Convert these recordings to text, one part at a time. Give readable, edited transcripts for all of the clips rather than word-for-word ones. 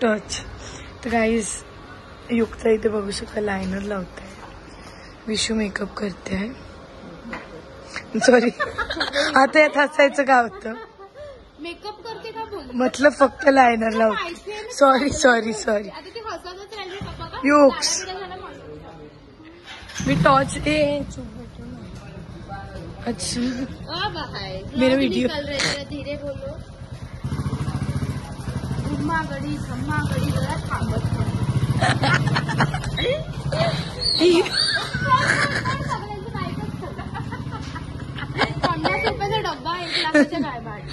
Touch. तर guys युक्ता इथे बघू शकता लायनर लावते, विशू मेकअप करते आहे. सॉरी आता यात हसायचं का होतं, मेकअप करते का बोल, मतलब फक्त लायनर लावते. सॉरी सॉरी सॉरी युक्स. मी टॉर्च अच्छा मेरा वीडियो धीरे बोलो. घुम्मा गडी सम्मा गडी जरा थांबत. 50 रुपयाचा डब्बा 1 लाखाच्या काय भाडी.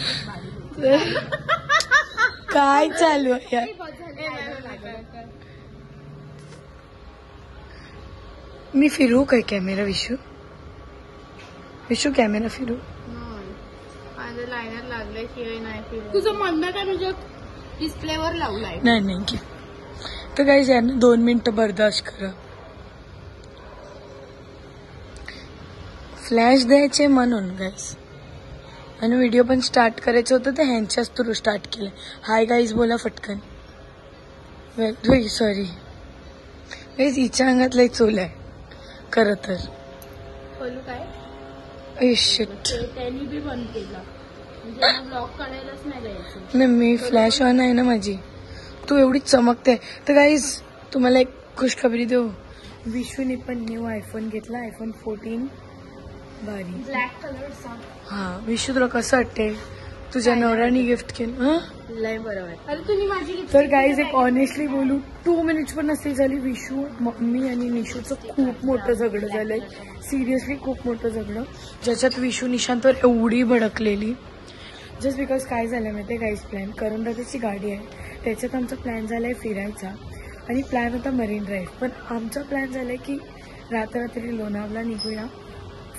काय चालू आहे यार. मी फिरू काय कॅमेरा विशू, विशू कॅमेरा फिरू. माझं लायनर लागल्याशिवाय नाही फिरू. तुझं म्हणणं काय म्हणजे डिस्प्लेवर लावलाय. नाही नाही की तर गाईज यांना 2 मिनिटं बर्दाश्त करा. फ्लॅश द्यायचे म्हणून गाईज, आणि व्हिडिओ पण स्टार्ट करायचं होतं तर ह्यांच्याच थ्रू स्टार्ट केलं. हाय गाईज बोला फटकन. सॉरी गाईज हिच्या अंगात लय चोल आहे खरं तर. बोलू काय शिट त्यांनी बी बंद केलं म्हणजे ब्लॉग काढायलाच नाही द्यायचं. नाही मी फ्लॅश ऑन आहे ना माझी, तू एवढी चमकते. तर गाईज तुम्हाला एक खुशखबरी देऊ, विशूने पण न्यू आयफोन घेतला, आयफोन 14 भारी ब्लॅक कलरचा. हा विशू तुला कसं वाटते, तुझ्या नवऱ्याने गिफ्ट केलं. लय बरं वाटतं. अरे तुम्ही माझी गिफ्ट. तर गाईज एक ऑनेस्टली बोलू 2 मिनिट्स पण नसती झाली विशू मम्मी आणि निशूचं खूप मोठं झगडं झालंय. सिरियसली खूप मोठं झगडं, ज्याच्यात विशू निशांतवर एवढी भडकलेली. जस्ट बिकॉज काय झालं माहिती गाईज, प्लॅन करण दादाची गाडी आहे, त्याच्यात आमचा प्लॅन झालाय फिरायचा आणि प्लॅन होता मरीन ड्राईव्ह. पण आमचा प्लॅन झालाय की रात्री लोणावळा निघूया,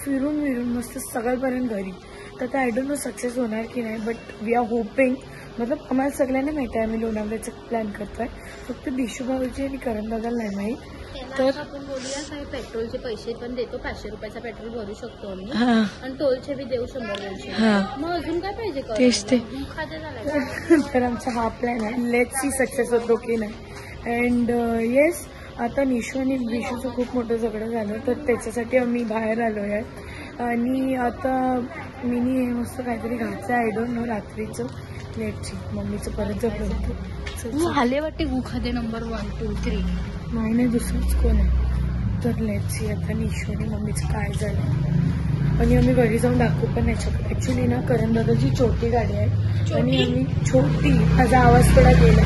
फिरून विरून मस्त सकाळपर्यंत घरी. तर ते आय डोंट नो सक्सेस होणार की नाही, बट वी आर होपिंग. मतलब आम्हाला सगळ्यांना माहिती आहे आम्ही लोणावळ्याचं प्लॅन करतोय, फक्त दिशू भाऊजी आणि करण दादाला नाही माहीत. तर आपण बोलूया काय, पेट्रोलचे पैसे पण देतो, 500 रुपयाचा पेट्रोल भरू शकतो आम्ही, आणि टोलचे बी देऊ 100-200. मग अजून काय पाहिजे. तेच ते खाते झालं. तर आमचा हा प्लॅन आहे, लेट्स सी सक्सेस होतो की नाही. अँड येस आता निशू आणि विशूचं खूप मोठं झगडं झालं, तर त्याच्यासाठी आम्ही बाहेर आलो आहे. आणि आता मिनी हे मस्त काहीतरी घातचं आय डोंट नो रात्रीचं. लेटची मम्मीचं परत झगडं होतं. आले वाटते गुखादे नंबर 1, 2, 3. नाही दुसरंच कोण आहे. तर लेटची आता निशू आणि मम्मीचं काय झालं, आणि आम्ही घरी जाऊन दाखवू पण नाही शकत. ऍक्च्युली ना करण दादाची छोटी गाडी आहे आणि आम्ही छोटी, माझा आवाज थोडा गेला,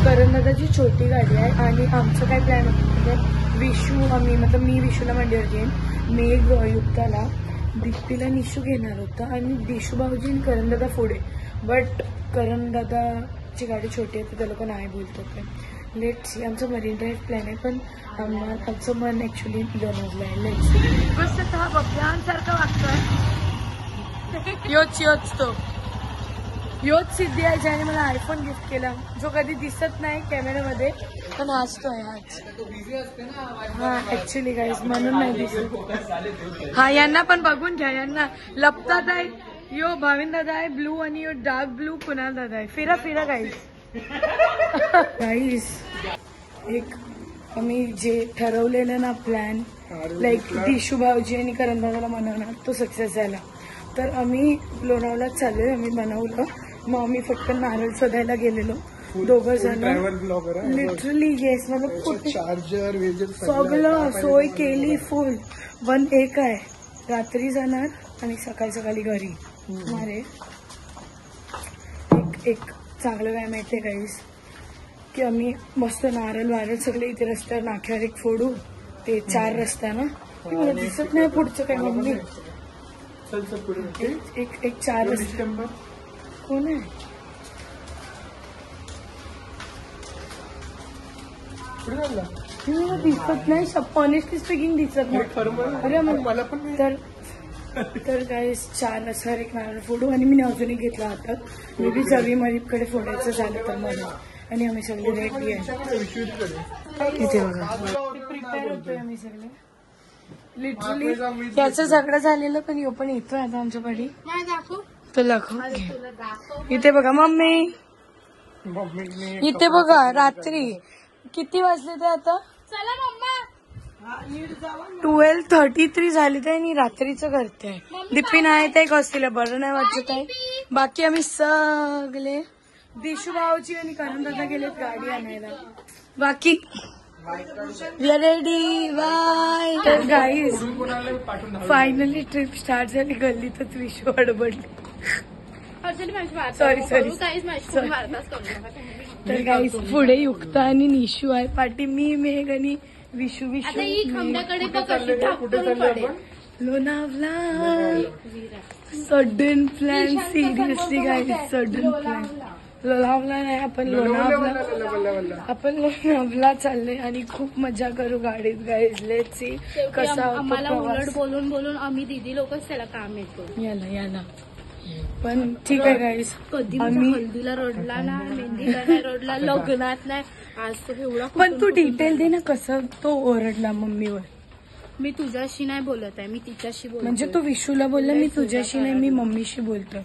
करण दादाची छोटी गाडी आहे. आणि आमचं काय प्लॅन होतं म्हणजे विशू आम्ही मतलब मी विशूला मांडीवर घेईन, मेघ युक्ताला, दीप्तीला निशू घेणार होता आणि दिशू भाऊजी आणि करण दादा पुढे. बट करण दादाची गाडी छोटी आहे तर त्या लोक नाही बोलतात. लेट्स सी आमचं मरीन ड्राईव्ह प्लॅन आहे, पण आमचं मन ऍक्च्युली लोणावळा आहे. लेट्स सी बस हा बब्यांसारखा वागतोय. योच सिद्धी आहे ज्याने मला आयफोन गिफ्ट केला, जो कधी दिसत नाही कॅमेऱ्यामध्ये पण हसतोय आज. हा ऍक्च्युली गाईज म्हणून नाही दिसत. हा यांना पण बघून घ्या, यांना लपतात आहे. यो भाविन दादा आहे ब्लू आणि यो डार्क ब्लू कुणाल दादा आहे. फिरा फिरा गाईज. गाईज एक आम्ही जे ठरवलेलं ना प्लॅन, लाईक दिशू भाऊजी आणि करण दादाला मनवणार, तो सक्सेस झाला. तर आम्ही लोणावळ्यात चाललोय, आम्ही बनवलं. मग आम्ही फक्त नारळ शोधायला गेलेलो 2 जण. लिटरली येस मतलब कुठे सगळं सोय केली फुल. 1 आहे, रात्री जाणार आणि सकाळी घरी. अरे एक चांगलं काय माहितीये गाईस, की आम्ही मस्त नारळ सगळे इथे रस्त्यावर नाक्यावर एक फोडू. ते 4 रस्ता ना, मला दिसत नाही पुढचं काय. मम्मी एक 4 रस्ते कोण आहे. दिसत नाही, ऑनेस्टली स्पीकिंग दिसत नाही. अरे मला पण. तर गाईस 4 रस्त्यावर एक नारळ फोडू आणि मी अजूनही घेतला हातात. मी बी सगळी मरीपकडे फोडायचं झालं तर मला. आणि आम्ही सगळे रेडी आहे इथे बघा, प्रिपेअर होतोय आम्ही सगळे. लिटरली याचं झगडं झालेलं पण यो पण येतोय आता आमच्या पाठी. तर दाखव इथे बघा मम्मी. इथे बघा रात्री किती वाजले ते आता चला मम्मा 12:33 झाली ते आणि रात्रीचं करते. दिपीन आहे ते कॉस्तीला बरं नाही वाटत आहे. बाकी आम्ही सगळे दिशू भाऊची आणि करण दादा गेलेत गाडी आणायला. बाकी वी आर रेडी बाय. तर गाईज फायनली ट्रिप स्टार्ट झाली. गल्लीतच विश्व अडबडली. सॉरी. तर गाईज पुढे युक्ता आणि निशू आहे पाठी. मी मेघ आणि Vishu Lonavala. Sudden plan seriously guys sudden plan. Lonavala नाही आपण लोणावला चाललोय आणि खूप मजा करू गाडीत गाईज. लेट्स सी कसा आम्हाला उलट बोलून आम्ही दीदी लोकच त्याला काम येतो. याला पण ठीक आहे गाईज. कधी आम्ही हल्दीला रडला ना, मेहंदीला नाही रडला, लग्नात नाही. आज तो एवढा. पण तू डिटेल दे ना कसं तो ओरडला मम्मीवर. मी तुझ्याशी नाही बोलत आहे, मी तिच्याशी बोलत. म्हणजे तो विशूला बोलला मी तुझ्याशी नाही मी मम्मीशी बोलतोय.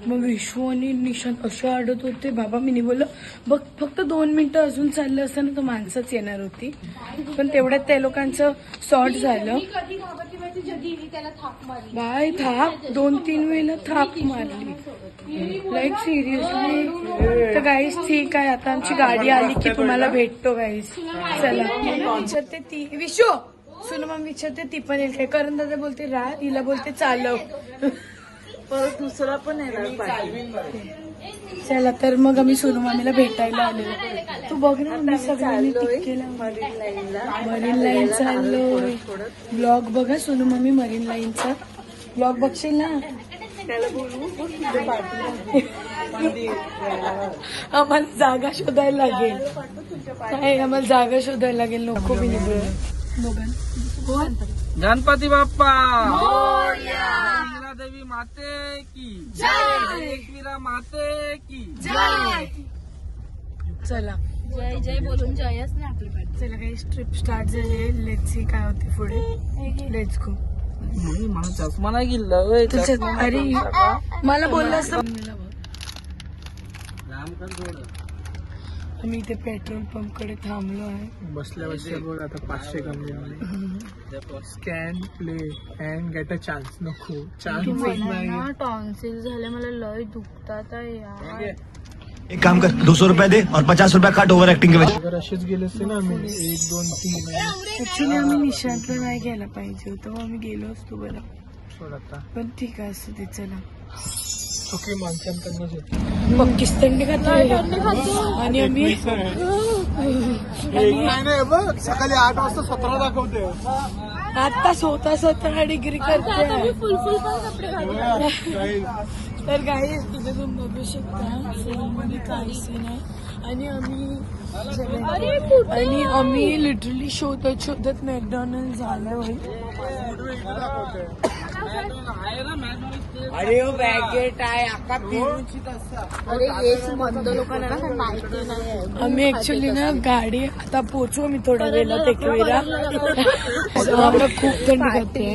मग विशू आणि निशांत असे अडत होते बाबा. मी बोललो बघ फक्त 2 मिनिटं अजून चाललं असतं ना तर माणसंच येणार होती. पण तेवढ्यात त्या लोकांचं सॉर्ट झालं. बाय थाप 2-3 वेळेला थाप मारली लाईक सिरियसली. तर गाईज ठीक आहे आता आमची गाडी आली की तुम्हाला भेटतो गाईज. चला विचारते ती विशू सुन मग विचारते ती पण येईल काय. करण दादा बोलते राह, हिला बोलते चालव. परत दुसरा पण येणार. चला तर मग आम्ही सोनू मामीला भेटायला आलेलो. तू बघ ना मी सगळ्यांनी टिकेला मरीन लाईन चाललोय. ब्लॉग बघा सोनू मामी मरीन लाईनचा ब्लॉग बघशील ना. आम्हाला जागा शोधायला लागेल. काय आम्हाला जागा शोधायला लागेल. नको बी निघ गणपती बाप्पा देवी माते की जय. एकवीरा माते की जय. चला जय बोलून जयच नाही आपली पाठी. चला काही ट्रिप स्टार्ट झाली. लेट्स सी काय होते पुढे. Let's go. मला चष्मा नाही गेला. अरे मला बोललं असतं. आम्ही इथे पेट्रोल पंप कडे थांबलो आहे. बसल्या बघ आता 500 कमी. Scan play and get a chance. नको चान्स नाही. टॉन्सिल झाले मला लय दुखतात यार. एक काम कर 200 रुपये दे और 50 रुपये काट ओव्हर ऍक्टिंग के वजह. अगर असेच गेले असते ना आम्ही 1, 2, 3 ऍक्च्युली आम्ही निशांतला नाही घ्यायला पाहिजे होतं. आम्ही गेलो असतो बरं. सोडता पण ठीक आहे असं ते. चला चुकी माणसांकडनंच होती. पक्कीच थंडी खातो आणि आम्ही नाही बघ सकाळी 8 वाजता 17 दाखवते. आता स्वतः डिग्री करते. फुल पण कपडे घालून. तर गाईज तिथे तुम्ही बघू शकता फोनमध्ये काहीच नाही. आणि आम्ही लिटरली शोधत मॅकडॉनल्ड झालं. अरे बॅगेट आहे अख्खा फिरूची. अरे हेच मंद लोकांना ना माहिती नाही. आम्ही ऍक्च्युली ना गाडी आता पोहोचू आम्ही थोड्या वेळात एकवेळा. आम्हाला खूप थंडी खाते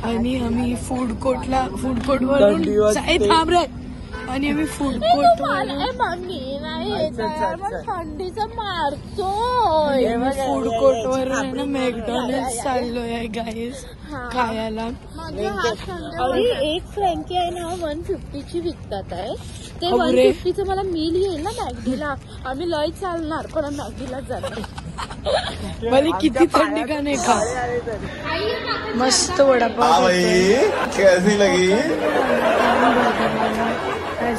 आणि आम्ही फूड कोर्ट वरून थांब रे. आणि आम्ही फूड कोर्ट थंडीचा मारतोय. फूड कोर्ट वर आहे ना मॅकडॉनल्ड चाललोय गाईज खायला. अरे एक फ्रँकी आहे ना 150ची विकतात आहे. ते 150चं मला मील येईल ना मॅगडीला. आम्ही लय चालणार पण मॅगडीला जातो. मला किती थंडी का नाही खा. मस्त वडापाव कैसी लगी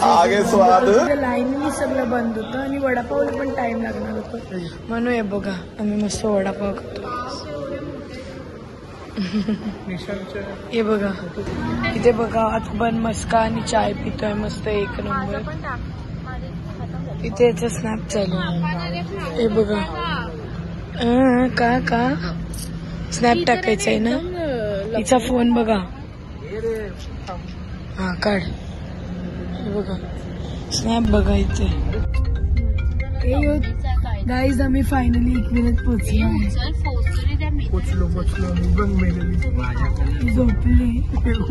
आगे स्वाद. लाईननी सगळं बंद होतं आणि वडापावला पण टाइम लागणार होतं म्हणून हे बघा आम्ही मस्त वडापाव खातो. हे बघा इथे बघा आता बन मस्का आणि चाय पितोय मस्त 1 नंबर. इथे याचा स्नॅप चालू. हे बघा का स्नॅप टाकायचंय ना. तिचा फोन बघा. हा काढ. हे बघा स्नॅप बघा इथे. गाईज आम्ही फायनली 1 मिनिट पोहोचलो. बघ मेलेली झोपली.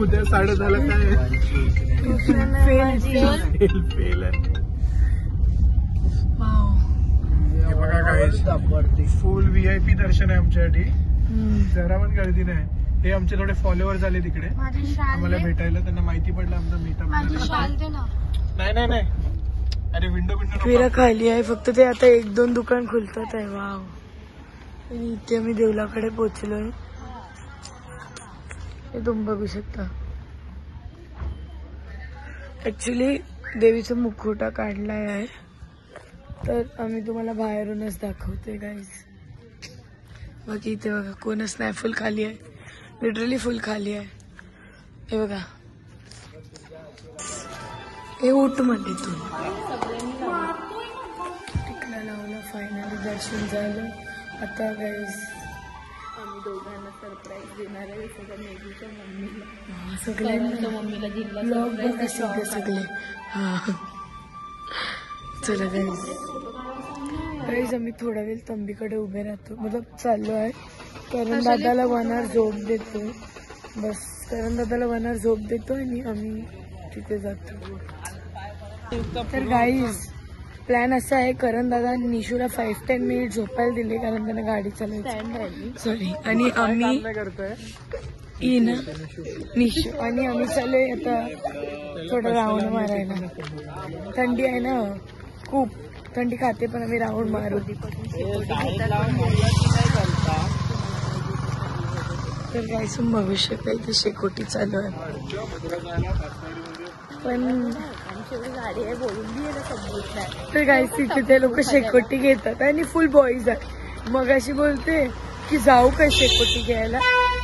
उद्या 10:30 काय फेल. बघा काय फुल VIP दर्शन आहे आमच्यासाठी. जरा पण गर्दी नाही. हे आमचे थोडे फॉलोअर झाले तिकडे आम्हाला भेटायला. त्यांना माहिती पडलं आमचा मीटअप. नाही अरे विंडो फिरा खाली आहे फक्त. ते आता 1-2 दुकान खुलतात आहे. वाव. आणि इथे आम्ही देवलाकडे पोहोचलोय. हे तुम्ही बघू शकता. ऍक्च्युली देवीचा मुखवटा काढलाय आहे तर आम्ही तुम्हाला बाहेरूनच दाखवते गाईज. बाकी इथे बघा कोणच नाही. फुल खाली आहे. लिटरली फुल खाली आहे. हे बघा. हे उठ मध्ये तू टिकला लावला. फायनली दर्शन झालं. आता गाईज आम्ही दोघांना सरप्राईज देणार आहे सगळ्या मेघूच्या मम्मीला. सगळ्यांना मम्मीला जिल्हा ब्लॉग बघा सगळे. हा चला गाईज आम्ही थोडा वेळ तंबीकडे उभे राहतो. मतलब चाललो आहे. करण दादाला 1 hour झोप देतो. बस करण दादाला 1 hour झोप देतो आणि आम्ही तिथे जातो. तर गाईज प्लॅन असा आहे. करण दादा निशूला 5-10 मिनिट झोपायला दिले कारण त्याने गाडी चालवली. सॉरी. आणि आम्ही निशू आणि आम्ही चालू आता थोडं राऊंड मारायला. थंडी आहे ना खूप. थंडी खाते पण आम्ही राऊंड मारू. तर गाईस बघू शकाल की शेकोटी चालू आहे. पण गाडी आहे बोलून तर गाईस तिथे ते लोक शेकोटी घेतात आणि फुल बॉईज आहे. मग अशी बोलते की जाऊ काय शेकोटी घ्यायला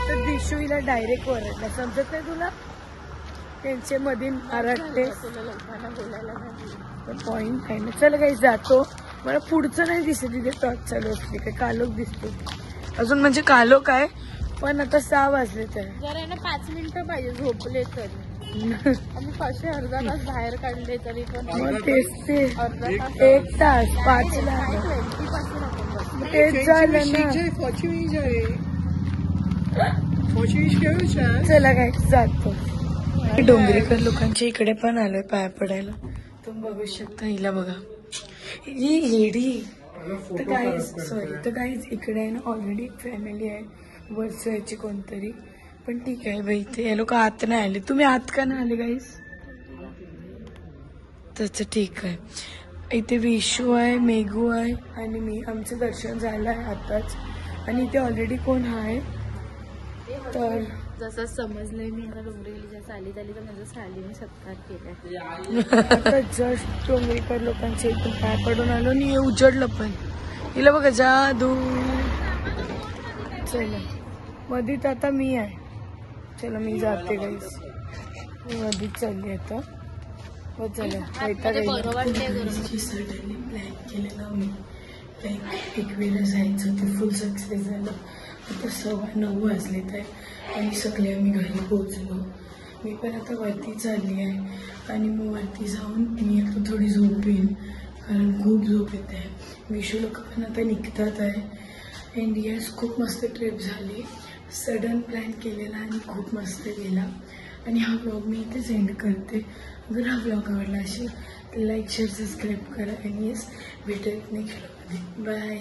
तर दिशू हिला डायरेक्ट वरडला. समजत नाही तुला. त्यांच्या मधील आरडते पॉइंट आहे ना. चल काही जातो. मला पुढचं नाही दिसत तिथे टॉर्च चालू असते. काय कालोख दिसतो अजून. म्हणजे कालोख आहे पण आता 6 वाजले तर जरा ना 5 मिनिटं पाहिजे झोपले तरी. आम्ही कसे अर्धा तास बाहेर काढले तरी पण तेच ते अर्धा तास 1 तास 5ला 20 पासून आपण तेच झालं ना. चला काय जातो. डोंगरेकर लोकांच्या इकडे पण आलोय पाया पडायला. तुम्ही बघू शकता. हिला बघा ही हेडी. तर गाईज इकडे आहे ना ऑलरेडी फॅमिली आहे वर्षाची कोणतरी. पण ठीक आहे बाई. ते हे लोक आत नाही आले. तुम्ही आत का नाही आले गाईज. तसं ठीक आहे. इथे विशू आहे मेघू आहे आणि मी. आमचं दर्शन झालं आहे आताच. आणि इथे ऑलरेडी कोण आहे तर जसं समजलंय मी आता डोंगरेलीच्या चाली तर माझ्या सालीने सत्कार केलाय. आता जस्ट डोंगरेकर लोकांच्या इथून पाय पडून आलो आणि हे उजडलं पण. हिला बघा जादू. चला मधीत आता मी आहे. चला मी जाते गाईस. मी मधीच चालली आता. हो चला सडनली प्लॅन केलेला मी. लाईक एक वेळेला जायचं ते फुल सक्सेस झालं. आता 9:15 वाजलेत आहे आणि सगळे आम्ही घरी पोहोचलो. मी पण आता वरती चालली आहे आणि मग वरती जाऊन मी आता थोडी झोप येईल कारण खूप झोप येते आहे. विशू लोक पण आता निघतात आहे. अँड यस खूप मस्त ट्रिप झाली. सडन प्लॅन केलेला आणि खूप मस्त गेला. आणि हा ब्लॉग मी इथेच एंड करते. जर हा ब्लॉग आवडला असेल तर लाईक शेअर सबस्क्राईब करा. आणि येस भेटूया नेक्स्ट ब्लॉगमध्ये. बाय.